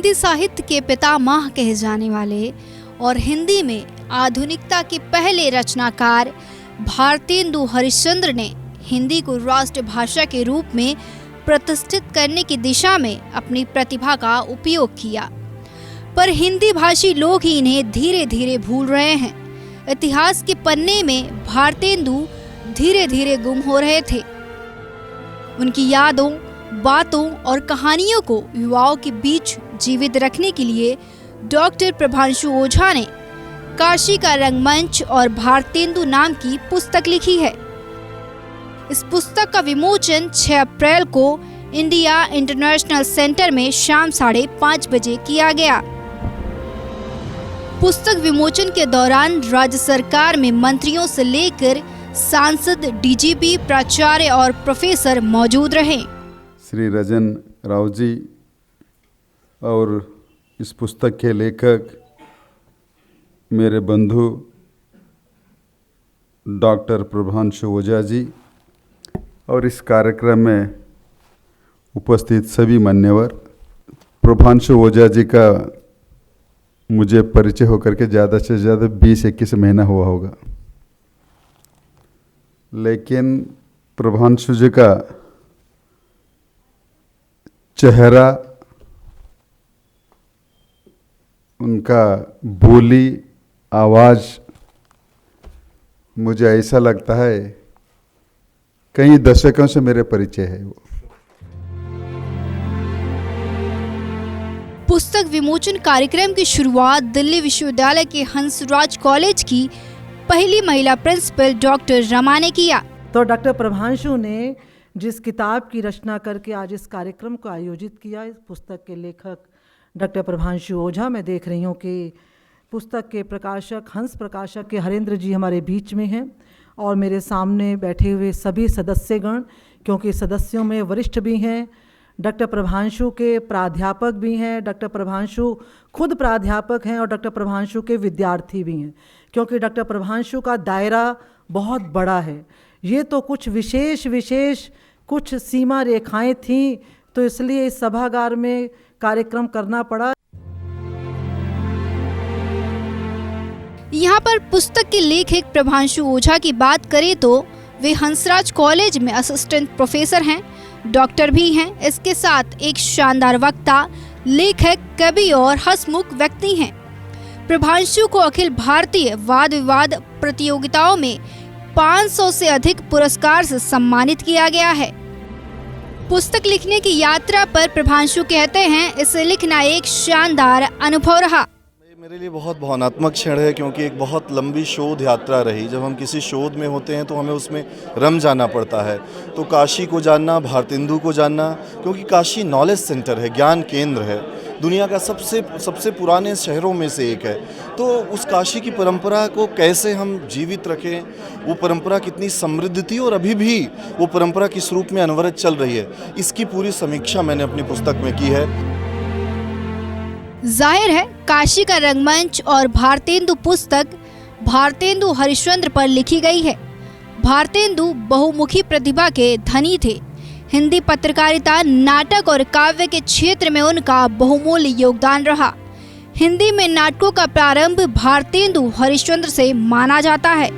हिंदी साहित्य के पितामह कहे जाने वाले और हिंदी में आधुनिकता के पहले रचनाकार भारतेंदु हरिश्चंद्र ने हिंदी को राष्ट्रभाषा के रूप में प्रतिष्ठित करने की दिशा में अपनी प्रतिभा का उपयोग किया, पर हिंदी भाषी लोग ही इन्हें धीरे धीरे भूल रहे हैं। इतिहास के पन्ने में भारतेंदु धीरे धीरे गुम हो रहे थे। उनकी यादों, बातों और कहानियों को युवाओं के बीच जीवित रखने के लिए डॉक्टर प्रभांशु ओझा ने काशी का रंगमंच और भारतेंदु नाम की पुस्तक लिखी है। इस पुस्तक का विमोचन 6 अप्रैल को इंडिया इंटरनेशनल सेंटर में शाम 5:30 बजे किया गया। पुस्तक विमोचन के दौरान राज्य सरकार में मंत्रियों से लेकर सांसद, डीजीपी, प्राचार्य और प्रोफेसर मौजूद रहे। श्री रजन राव जी और इस पुस्तक के लेखक मेरे बंधु डॉक्टर प्रभांशु ओझा जी और इस कार्यक्रम में उपस्थित सभी मान्यवर। प्रभांशु ओझा जी का मुझे परिचय होकर के ज़्यादा से ज़्यादा 20-21 महीना हुआ होगा, लेकिन प्रभांशु जी का चेहरा, उनका बोली, आवाज़ मुझे ऐसा लगता है कई दशकों से मेरे परिचय है वो। पुस्तक विमोचन कार्यक्रम की शुरुआत दिल्ली विश्वविद्यालय के हंसराज कॉलेज की पहली महिला प्रिंसिपल डॉक्टर रमा ने किया। तो डॉक्टर प्रभांशु ने जिस किताब की रचना करके आज इस कार्यक्रम को आयोजित किया, इस पुस्तक के लेखक डॉक्टर प्रभांशु ओझा, मैं देख रही हूँ कि पुस्तक के प्रकाशक, हंस प्रकाशक के हरेंद्र जी हमारे बीच में हैं और मेरे सामने बैठे हुए सभी सदस्यगण, क्योंकि सदस्यों में वरिष्ठ भी हैं, डॉक्टर प्रभांशु के प्राध्यापक भी हैं, डॉक्टर प्रभांशु खुद प्राध्यापक हैं और डॉक्टर प्रभांशु के विद्यार्थी भी हैं, क्योंकि डॉक्टर प्रभांशु का दायरा बहुत बड़ा है। ये तो कुछ विशेष कुछ सीमा रेखाएं थीं, तो इसलिए इस सभागार में कार्यक्रम करना पड़ा। यहाँ पर पुस्तक के लेखक प्रभांशु ओझा की बात करें तो वे हंसराज कॉलेज में असिस्टेंट प्रोफेसर हैं, डॉक्टर भी हैं। इसके साथ एक शानदार वक्ता, लेखक, कवि और हंसमुख व्यक्ति हैं। प्रभांशु को अखिल भारतीय वाद विवाद प्रतियोगिताओं में 500 से अधिक पुरस्कार से सम्मानित किया गया है। पुस्तक लिखने की यात्रा पर प्रभांशु कहते हैं, इसे लिखना एक शानदार अनुभव रहा। मेरे लिए बहुत भावनात्मक क्षण है, क्योंकि एक बहुत लंबी शोध यात्रा रही। जब हम किसी शोध में होते हैं तो हमें उसमें रम जाना पड़ता है। तो काशी को जानना, भारतेंदु को जानना, क्योंकि काशी नॉलेज सेंटर है, ज्ञान केंद्र है, दुनिया का सबसे पुराने शहरों में से एक है। तो उस काशी की परंपरा को कैसे हम जीवित रखें, वो परंपरा कितनी समृद्ध थी और अभी भी वो परंपरा किस रूप में अनवरत चल रही है, इसकी पूरी समीक्षा मैंने अपनी पुस्तक में की है। जाहिर है काशी का रंगमंच और भारतेंदु पुस्तक भारतेंदु हरिश्चंद्र पर लिखी गई है। भारतेंदु बहुमुखी प्रतिभा के धनी थे। हिंदी पत्रकारिता, नाटक और काव्य के क्षेत्र में उनका बहुमूल्य योगदान रहा। हिंदी में नाटकों का प्रारंभ भारतेंदु हरिश्चंद्र से माना जाता है।